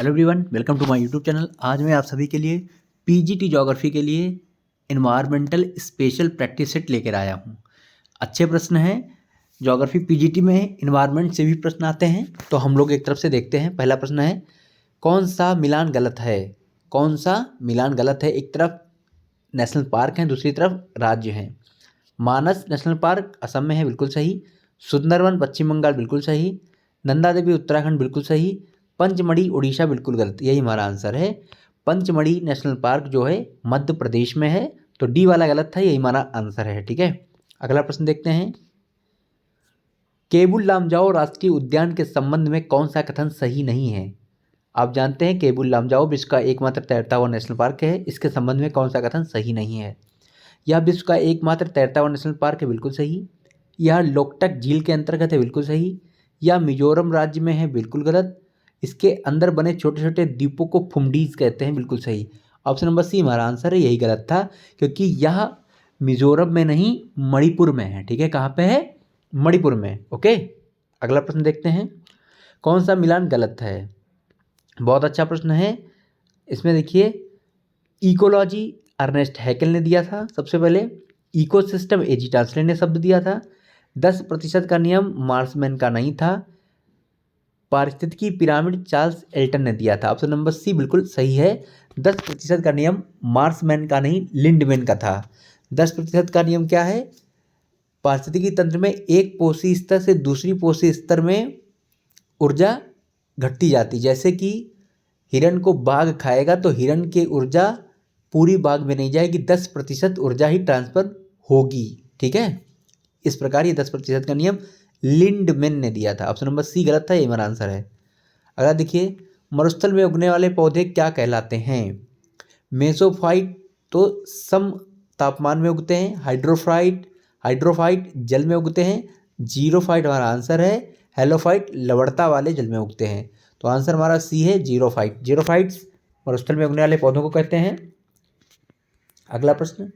Hello everyone, welcome to my YouTube channel. आज मैं आप सभी के लिए पीजीटी ज्योग्राफी के लिए इन्वायरमेंटल स्पेशल प्रैक्टिस सेट लेकर आया हूँ। अच्छे प्रश्न हैं। ज्योग्राफी पीजीटी में इन्वायरमेंट से भी प्रश्न आते हैं, तो हम लोग एक तरफ से देखते हैं। पहला प्रश्न है, कौन सा मिलान गलत है? कौन सा मिलान गलत है? एक तरफ नेशनल पार्क हैं, दूसरी तरफ राज्य हैं। मानस नेशनल पार्क असम में है, बिल्कुल सही। सुंदरवन पश्चिम बंगाल, बिल्कुल सही। नंदा देवी उत्तराखंड, बिल्कुल सही। पंचमढ़ी उड़ीसा, बिल्कुल गलत। यही हमारा आंसर है। पंचमढ़ी नेशनल पार्क जो है मध्य प्रदेश में है, तो डी वाला गलत था, यही हमारा आंसर है। ठीक है, अगला प्रश्न देखते हैं। केबुल लामजाओ राष्ट्रीय उद्यान के संबंध में कौन सा कथन सही नहीं है? आप जानते हैं केबुल लामजाओ विश्व का एकमात्र तैरता हुआ नेशनल पार्क है। इसके संबंध में कौन सा कथन सही नहीं है? यह विश्व का एकमात्र तैरता हुआ नेशनल पार्क है, बिल्कुल सही। यह लोकटक झील के अंतर्गत है, बिल्कुल सही। यह मिजोरम राज्य में है, बिल्कुल गलत। इसके अंदर बने छोटे छोटे द्वीपों को फुमडीज कहते हैं, बिल्कुल सही। ऑप्शन नंबर सी हमारा आंसर है, यही गलत था, क्योंकि यह मिजोरम में नहीं मणिपुर में है। ठीक है, कहाँ पे है? मणिपुर में। ओके, अगला प्रश्न देखते हैं। कौन सा मिलान गलत है? बहुत अच्छा प्रश्न है। इसमें देखिए, इकोलॉजी अर्नेस्ट हैकेल ने दिया था सबसे पहले। इकोसिस्टम एजी टांसले ने शब्द दिया था। 10% का नियम मार्समैन का नहीं था। पारिस्थितिकी पिरामिड चार्ल्स एल्टन ने दिया था। ऑप्शन नंबर सी बिल्कुल सही है। 10% का नियम मार्समैन का नहीं, लिंडमैन का था। 10% का नियम क्या है? पारिस्थितिकी तंत्र में एक पोषी स्तर से दूसरी पोषी स्तर में ऊर्जा घटती जाती। जैसे कि हिरण को बाघ खाएगा तो हिरण की ऊर्जा पूरी बाघ में नहीं जाएगी, 10% ऊर्जा ही ट्रांसफर होगी। ठीक है, इस प्रकार ये 10% का नियम लिंडमैन ने दिया था। ऑप्शन नंबर सी गलत था, ये हमारा आंसर है। अगला देखिए, मरुस्थल में उगने वाले पौधे क्या कहलाते हैं? मेसोफाइट तो सम तापमान में उगते हैं। हाइड्रोफाइट जल में उगते हैं। जीरोफाइट हमारा आंसर है। हेलोफाइट लवणता वाले जल में उगते हैं, तो आंसर हमारा सी है, जीरोफाइट। जीरोफाइट्स मरुस्थल में उगने वाले पौधों को कहते हैं। अगला प्रश्न,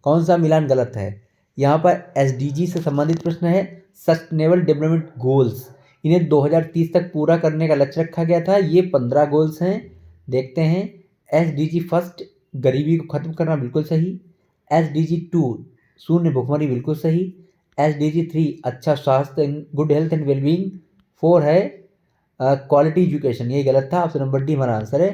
कौन सा मिलान गलत है? यहाँ पर एसडीजी से संबंधित प्रश्न है। सस्टेनेबल डेवलपमेंट गोल्स, इन्हें 2030 तक पूरा करने का लक्ष्य रखा गया था। ये 15 गोल्स हैं। देखते हैं। एसडीजी फर्स्ट, गरीबी को खत्म करना, बिल्कुल सही। एसडीजी 2, शून्य भुखमरी, बिल्कुल सही। एसडीजी 3, अच्छा स्वास्थ्य, गुड हेल्थ एंड वेलबींग। 4 है क्वालिटी एजुकेशन, ये गलत था। ऑप्शन नंबर डी हमारा आंसर है।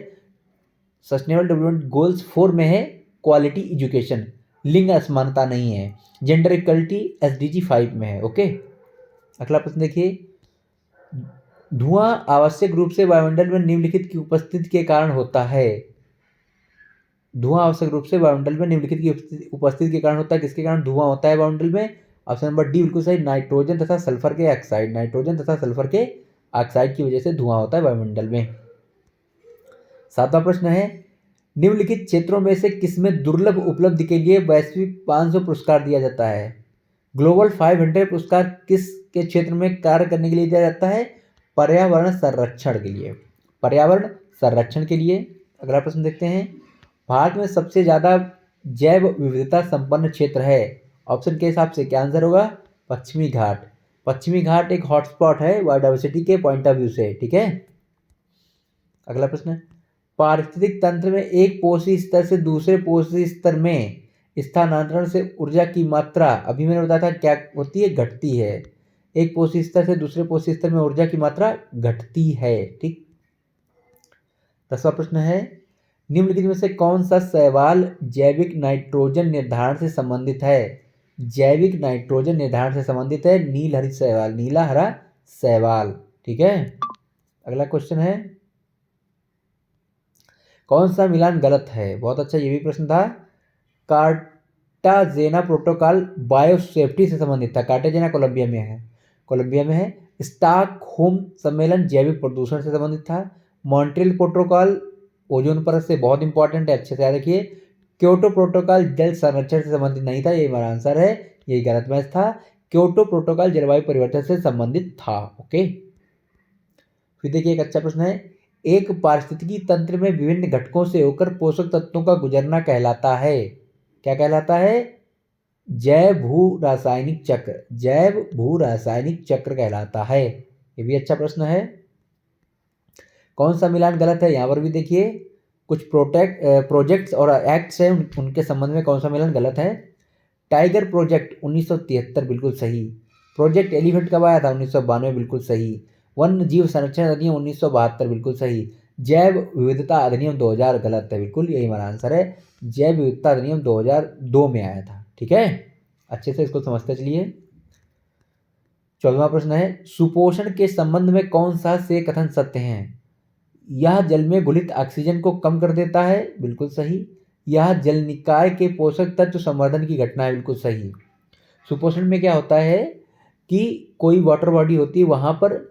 सस्टेनेबल डेवलपमेंट गोल्स 4 में है क्वालिटी एजुकेशन, लिंग असमानता नहीं है। जेंडर इक्वलिटी एसडीजी 5 में है। ओके, अगला प्रश्न देखिए। धुआं आवश्यक रूप से वायुमंडल में निम्नलिखित की उपस्थिति के कारण होता है। धुआं आवश्यक रूप से वायुमंडल में निम्नलिखित की उपस्थिति के कारण होता है। किसके कारण धुआं होता है वायुमंडल में? ऑप्शन नंबर डी बिल्कुल सही, नाइट्रोजन तथा सल्फर के ऑक्साइड। नाइट्रोजन तथा सल्फर के ऑक्साइड की वजह से धुआं होता है वायुमंडल में। 7वां प्रश्न है, निम्नलिखित क्षेत्रों में से किसमें दुर्लभ उपलब्धि के लिए वैश्विक 500 पुरस्कार दिया जाता है? ग्लोबल 500 पुरस्कार किस के क्षेत्र में कार्य करने के लिए दिया जाता है? पर्यावरण संरक्षण के लिए। पर्यावरण संरक्षण के लिए। अगला प्रश्न देखते हैं। भारत में सबसे ज़्यादा जैव विविधता संपन्न क्षेत्र है। ऑप्शन के हिसाब से क्या आंसर होगा? पश्चिमी घाट। पश्चिमी घाट एक हॉटस्पॉट है बायोडाइवर्सिटी के पॉइंट ऑफ व्यू से। ठीक है, अगला प्रश्न। पारिस्थितिक तंत्र में एक पोषी स्तर से दूसरे पोषी स्तर में स्थानांतरण से ऊर्जा की मात्रा, अभी मैंने बताया था क्या होती है? घटती है। एक पोषी स्तर से दूसरे पोषी स्तर में ऊर्जा की मात्रा घटती है। ठीक, 10वां प्रश्न है, निम्नलिखित में से कौन सा शैवाल जैविक नाइट्रोजन निर्धारण से संबंधित है? जैविक नाइट्रोजन निर्धारण से संबंधित है नील हरित शैवाल, नीला हरा शैवाल। ठीक है, अगला क्वेश्चन है, कौन सा मिलान गलत है? बहुत अच्छा, ये भी प्रश्न था। कार्टाजेना प्रोटोकॉल बायोसेफ्टी से संबंधित था। कार्टाजेना कोलंबिया में है, कोलंबिया में है। स्टॉकहोम सम्मेलन जैविक प्रदूषण से संबंधित था। मॉन्ट्रियल प्रोटोकॉल ओजोन परत से बहुत इंपॉर्टेंट है, अच्छे से याद रखिए। क्योटो प्रोटोकॉल जल संरक्षण से संबंधित नहीं था, ये हमारा आंसर है, यही गलत मैच था। क्योटो प्रोटोकॉल जलवायु परिवर्तन से संबंधित था। ओके, फिर देखिए एक अच्छा प्रश्न है, एक पारिस्थितिकी तंत्र में विभिन्न घटकों से होकर पोषक तत्वों का गुजरना कहलाता है। क्या कहलाता है? जैव भू रासायनिक चक्र। जैव भू रासायनिक चक्र कहलाता है। ये भी अच्छा प्रश्न है। कौन सा मिलान गलत है, यहाँ पर भी देखिए कुछ प्रोजेक्ट्स और एक्ट्स हैं, उनके संबंध में कौन सा मिलान गलत है। टाइगर प्रोजेक्ट 1973 बिल्कुल सही। प्रोजेक्ट एलिफेंट कब आया था, 1992 बिल्कुल सही। वन्य जीव संरक्षण अधिनियम 1972 बिल्कुल सही। जैव विविधता अधिनियम 2000 गलत है, बिल्कुल यही हमारा आंसर है। जैव विविधता अधिनियम 2002 में आया था। ठीक है, अच्छे से इसको समझते चलिए। 14वां प्रश्न है, सुपोषण के संबंध में कौन सा से कथन सत्य है। यह जल में घुलित ऑक्सीजन को कम कर देता है, बिल्कुल सही। यह जल निकाय के पोषक तत्व संवर्धन की घटना है, बिल्कुल सही। सुपोषण में क्या होता है कि कोई वाटर बॉडी होती है, वहाँ पर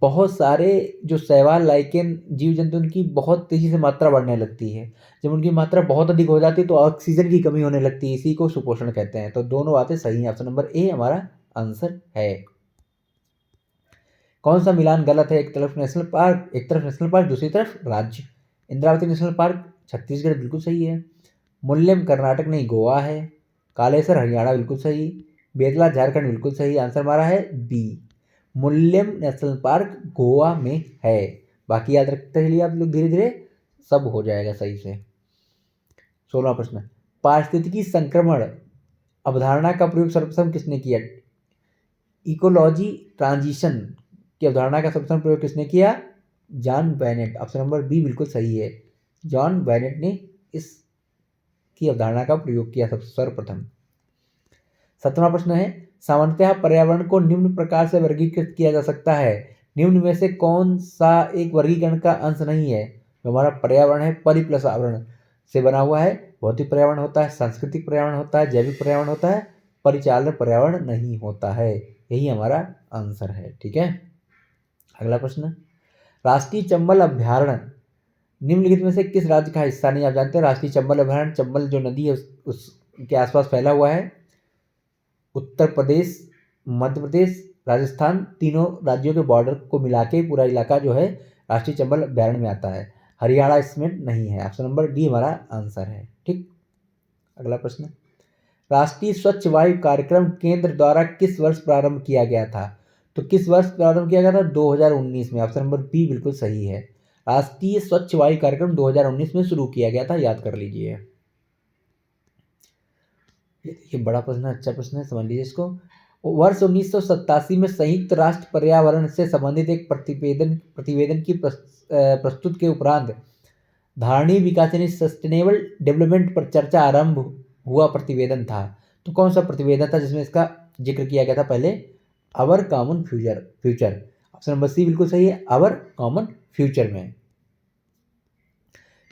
बहुत सारे जो शैवाल लाइकेन जीव जंतु, उनकी बहुत तेजी से मात्रा बढ़ने लगती है। जब उनकी मात्रा बहुत अधिक हो जाती है तो ऑक्सीजन की कमी होने लगती है, इसी को सुपोषण कहते हैं। तो दोनों बातें सही हैं, ऑप्शन नंबर ए हमारा आंसर है। कौन सा मिलान गलत है, एक तरफ नेशनल पार्क दूसरी तरफ राज्य। इंद्रावती नेशनल पार्क छत्तीसगढ़ बिल्कुल सही है। मुल्लेम कर्नाटक नहीं, गोवा है। कालेसर हरियाणा बिल्कुल सही। बेतला झारखंड बिल्कुल सही। आंसर हमारा है बी, मुल्लेम नेशनल पार्क गोवा में है। बाकी याद रखते चलिए आप लोग, धीरे धीरे सब हो जाएगा सही से। 16वां प्रश्न, पारिस्थितिकी संक्रमण अवधारणा का प्रयोग सर्वप्रथम किसने किया। इकोलॉजी ट्रांजिशन की अवधारणा का सर्वप्रथम प्रयोग किसने किया, John Bennett. Option number B बिल्कुल सही है, जॉन बेनेट ने इस की अवधारणा का प्रयोग किया सर्वप्रथम। 17वां प्रश्न है, सामान्यतः पर्यावरण को निम्न प्रकार से वर्गीकृत किया जा सकता है, निम्न में से कौन सा एक वर्गीकरण का अंश नहीं है। जो हमारा पर्यावरण है परि प्लस आवरण से बना हुआ है। भौतिक पर्यावरण होता है, सांस्कृतिक पर्यावरण होता है, जैविक पर्यावरण होता है, परिचालन पर्यावरण नहीं होता है। यही हमारा आंसर है। ठीक है, अगला प्रश्न, राष्ट्रीय चंबल अभ्यारण्य निम्नलिखित में से किस राज्य का हिस्सा नहीं। आप जानते हैं राष्ट्रीय चंबल अभ्यारण्य, चंबल जो नदी है उसके आसपास फैला हुआ है। उत्तर प्रदेश, मध्य प्रदेश, राजस्थान, तीनों राज्यों के बॉर्डर को मिला के पूरा इलाका जो है राष्ट्रीय चंबल अभ्यारण्य में आता है। हरियाणा इसमें नहीं है। ऑप्शन नंबर डी हमारा आंसर है। ठीक, अगला प्रश्न, राष्ट्रीय स्वच्छ वायु कार्यक्रम केंद्र द्वारा किस वर्ष प्रारंभ किया गया था। तो किस वर्ष प्रारंभ किया गया था, 2019 में। ऑप्शन नंबर बी बिल्कुल सही है, राष्ट्रीय स्वच्छ वायु कार्यक्रम 2019 में शुरू किया गया था, याद कर लीजिए। ये बड़ा प्रश्न है, अच्छा प्रश्न है, समझ लीजिए इसको। वर्ष 1987 में संयुक्त राष्ट्र पर्यावरण से संबंधित एक प्रतिवेदन की प्रस्तुत के उपरांत धारणीय विकास यानी सस्टेनेबल डेवलपमेंट पर चर्चा आरंभ हुआ प्रतिवेदन था। तो कौन सा प्रतिवेदन था जिसमें इसका जिक्र किया गया था पहले, our common future. Option number C बिल्कुल सही है, आवर कॉमन फ्यूचर में।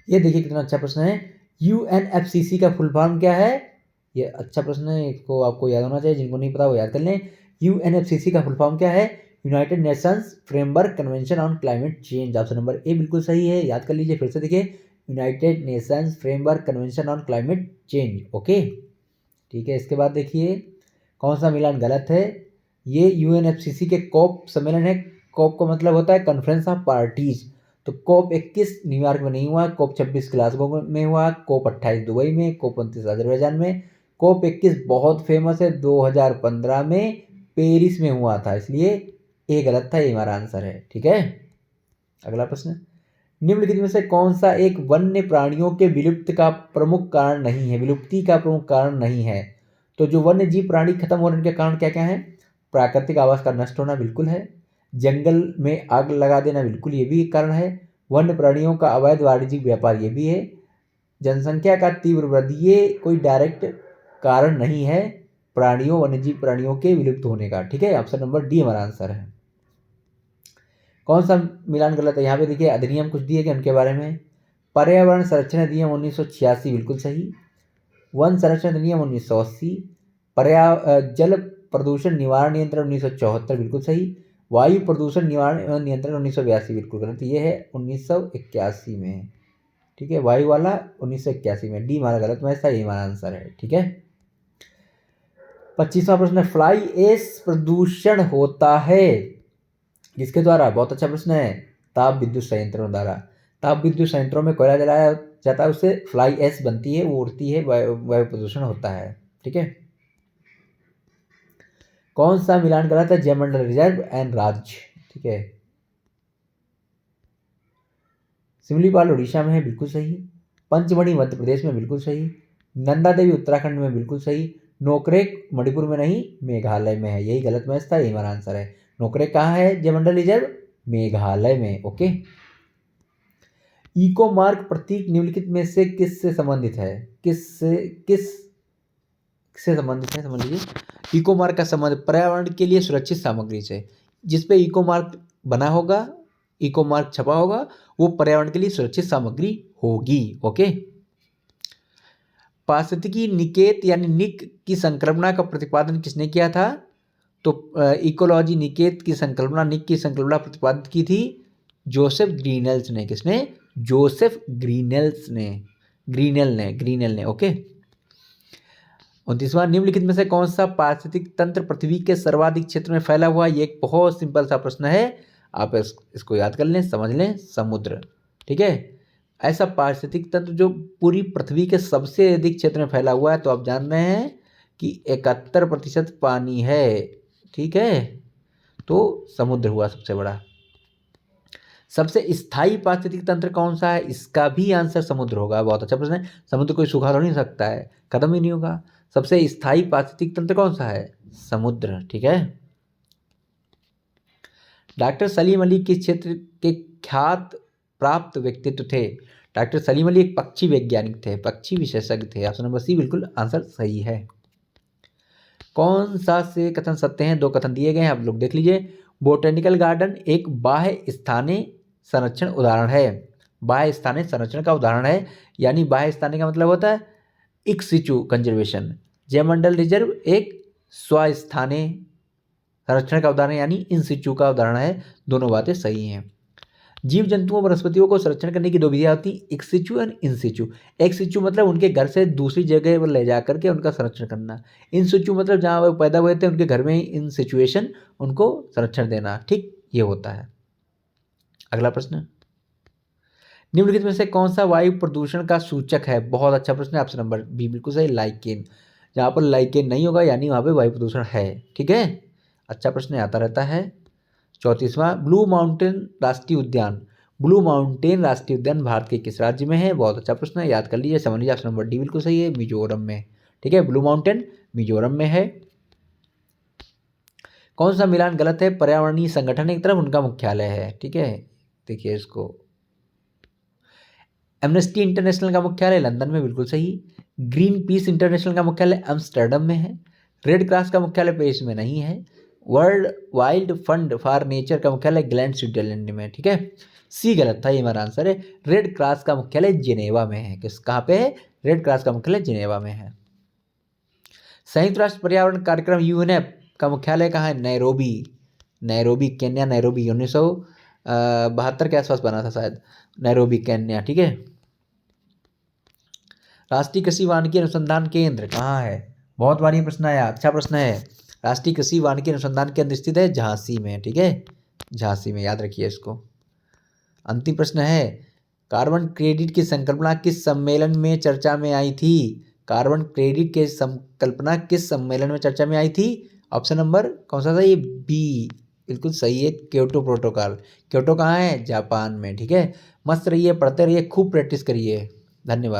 ये देखिए कितना अच्छा प्रश्न है, यूएनएफसीसी का फुल फॉर्म क्या है। ये अच्छा प्रश्न है, इसको आपको याद होना चाहिए, जिनको नहीं पता वो याद कर लें। यूएनएफसीसी का फुल फॉर्म क्या है, United Nations framework convention on climate change. Option number A बिल्कुल सही है, याद कर लीजिए फिर से देखिए, United Nations framework convention on climate change. Okay, ठीक है। इसके बाद देखिए कौन सा मिलान गलत है, ये यूएनएफसीसी के कॉप सम्मेलन है। कॉप का मतलब होता है कॉन्फ्रेंस ऑफ पार्टीज। तो कॉप 21 न्यूयॉर्क में नहीं हुआ, कॉप 26 ग्लासगो में हुआ, कॉप 28 दुबई में, कॉप 29 अजरबैजान में। कॉप 21 बहुत फेमस है, 2015 में पेरिस में हुआ था, इसलिए ए गलत था, ये हमारा आंसर है। ठीक है, अगला प्रश्न, निम्नलिखित में से कौन सा एक वन्य प्राणियों के विलुप्ति का प्रमुख कारण नहीं है। तो जो वन्य जीव प्राणी खत्म होने के कारण क्या क्या है, प्राकृतिक आवास का नष्ट होना बिल्कुल है, जंगल में आग लगा देना बिल्कुल ये भी एक कारण है, वन्य प्राणियों का अवैध वाणिज्यिक व्यापार ये भी है, जनसंख्या का तीव्र वृद्धि, ये कोई डायरेक्ट कारण नहीं है वन्यजीव प्राणियों के विलुप्त होने का। ठीक है, ऑप्शन नंबर डी हमारा आंसर है। कौन सा मिलान गलत है, यहाँ पे देखिए अधिनियम कुछ दिए गए उनके बारे में। पर्यावरण संरक्षण अधिनियम 1986 बिल्कुल सही, वन संरक्षण अधिनियम 1980, जल प्रदूषण निवारण नियंत्रण 1974 बिल्कुल सही, वायु प्रदूषण निवारण नियंत्रण 1982 बिल्कुल गलत, ये है 1981 में। ठीक है, वायु वाला 1981 में, डी हमारा गलत में, सही हमारा आंसर है। ठीक है, 25वां प्रश्न, फ्लाई एश प्रदूषण होता है किसके द्वारा, बहुत अच्छा प्रश्न है, ताप विद्युत संयंत्रों द्वारा। ताप विद्युत संयंत्रों में कोयला जलाया जाता है, उससे फ्लाई एश बनती है, वो उड़ती है, वायु प्रदूषण होता है। ठीक है, कौन सा मिलान गलत है, जयमंडल रिजर्व एंड राज्य। ठीक है, सिमलीपाल उड़ीसा में है, बिल्कुल सही। पंचमढ़ी मध्य प्रदेश में, बिल्कुल सही। नंदा देवी उत्तराखंड में, बिल्कुल सही। नोकरेक मणिपुर में नहीं, मेघालय में है। यही गलत मैच था, यही हमारा आंसर है। नोकरेक कहाँ है जयमंडल रिजर्व? मेघालय में। ओके। इको मार्क प्रतीक निम्नलिखित में से किससे संबंधित है? किससे संबंधित है समझ लीजिए। इको मार्क का संबंध पर्यावरण के लिए सुरक्षित सामग्री से। जिस पे इको मार्क बना होगा, इको मार्क छपा होगा, वो पर्यावरण के लिए सुरक्षित सामग्री होगी। ओके। पारिस्थितिकी निकेत यानी निक की संकल्पना का प्रतिपादन किसने किया था? तो इकोलॉजी निकेत की संकल्पना, निक की संकल्पना प्रतिपादित की थी जोसेफ ग्रीनेल्स ने। किसने? जोसेफ ग्रीनेल्स ने, ग्रीनेल ने। ओके। 29वां, निम्नलिखित में से कौन सा पारिस्थितिक तंत्र पृथ्वी के सर्वाधिक क्षेत्र में फैला हुआ है? ये एक बहुत सिंपल सा प्रश्न है, आप इसको याद कर लें, समझ लें। समुद्र। ठीक है। ऐसा पारिस्थितिक तंत्र जो पूरी पृथ्वी के सबसे अधिक क्षेत्र में फैला हुआ है, तो आप जान रहे हैं कि 71% पानी है। ठीक है। तो समुद्र हुआ सबसे बड़ा। सबसे स्थायी पारिस्थितिक तंत्र कौन सा है? इसका भी आंसर समुद्र होगा। बहुत अच्छा प्रश्न है। समुद्र कोई सूखा तो नहीं सकता है, खत्म ही नहीं होगा। सबसे स्थायी पारिस्थितिक तंत्र कौन सा है? समुद्र। ठीक है। डॉक्टर सलीम अली किस क्षेत्र के ख्यात प्राप्त व्यक्तित्व थे? डॉक्टर सलीम अली एक पक्षी वैज्ञानिक थे, पक्षी विशेषज्ञ थे। ऑप्शन नंबर सी बिल्कुल आंसर सही है। कौन सा से कथन सत्य हैं? 2 कथन दिए गए हैं, आप लोग देख लीजिए। बोटेनिकल गार्डन एक बाह्य स्थानीय संरक्षण उदाहरण है। बाह्य स्थानीय संरक्षण का उदाहरण है, यानी बाह्य स्थानीय का मतलब होता है इन सिचु कंजर्वेशन। जयमंडल रिजर्व एक स्वस्थानीय संरक्षण का उदाहरण यानी इन सिचु का उदाहरण है। दोनों बातें सही हैं। जीव जंतुओं वनस्पतियों को संरक्षण करने की 2 विधियां होती हैं, एक्स सिचु और इन सिचु। एक्स सिचु मतलब उनके घर से दूसरी जगह पर ले जा करके उनका संरक्षण करना। इन सिचु मतलब जहाँ वो पैदा हुए थे उनके घर में ही इन सिचुएशन उनको संरक्षण देना। ठीक, ये होता है। अगला प्रश्न, निम्नलिखित में से कौन सा वायु प्रदूषण का सूचक है? बहुत अच्छा प्रश्न है। ऑप्शन नंबर बी बिल्कुल सही, लाइकेन। जहाँ पर लाइकेन नहीं होगा यानी वहाँ पे वायु प्रदूषण है। ठीक है। अच्छा प्रश्न आता रहता है। 34वां, ब्लू माउंटेन राष्ट्रीय उद्यान। ब्लू माउंटेन राष्ट्रीय उद्यान भारत के किस राज्य में है? बहुत अच्छा प्रश्न है, याद कर लीजिए, समझ लीजिए। ऑप्शन नंबर डी बिल्कुल सही है, मिजोरम में। ठीक है, ब्लू माउंटेन मिजोरम में है। कौन सा मिलान गलत है? पर्यावरणीय संगठन एक तरफ उनका मुख्यालय है। ठीक है, देखिए इसको। एमनेस्टी इंटरनेशनल का मुख्यालय लंदन में, बिल्कुल सही। ग्रीन पीस इंटरनेशनल का मुख्यालय एम्स्टर्डम में है। रेड क्रॉस का मुख्यालय पेरिस में नहीं है। World wild fund for nature का मुख्यालय ग्लैंड स्विट्जरलैंड में। ठीक है, सी गलत था, ये हमारा आंसर है। रेड क्रॉस का मुख्यालय जिनेवा में है। किस कहाँ पे है? रेड क्रॉस का मुख्यालय जिनेवा में है। संयुक्त राष्ट्र पर्यावरण कार्यक्रम यूएनएप का मुख्यालय कहाँ है? नैरोबी। नैरोबी केन्या, नैरोबी 1972 के आसपास बना था शायद, नैरोबी केन्या। ठीक है। राष्ट्रीय कृषि वानिकी अनुसंधान केंद्र कहाँ है? बहुत बार ये प्रश्न आया, अच्छा प्रश्न है। राष्ट्रीय कृषि वानिकी अनुसंधान केंद्र स्थित है झांसी में। ठीक है, झांसी में, याद रखिए इसको। अंतिम प्रश्न है, कार्बन क्रेडिट की संकल्पना किस सम्मेलन में चर्चा में आई थी? कार्बन क्रेडिट की संकल्पना किस सम्मेलन में चर्चा में आई थी? ऑप्शन नंबर कौन सा सही? बी बिल्कुल सही है, क्योटो प्रोटोकॉल। क्योटो कहाँ है? जापान में। ठीक है, मस्त रहिए, पढ़ते रहिए, खूब प्रैक्टिस करिए। धन्यवाद।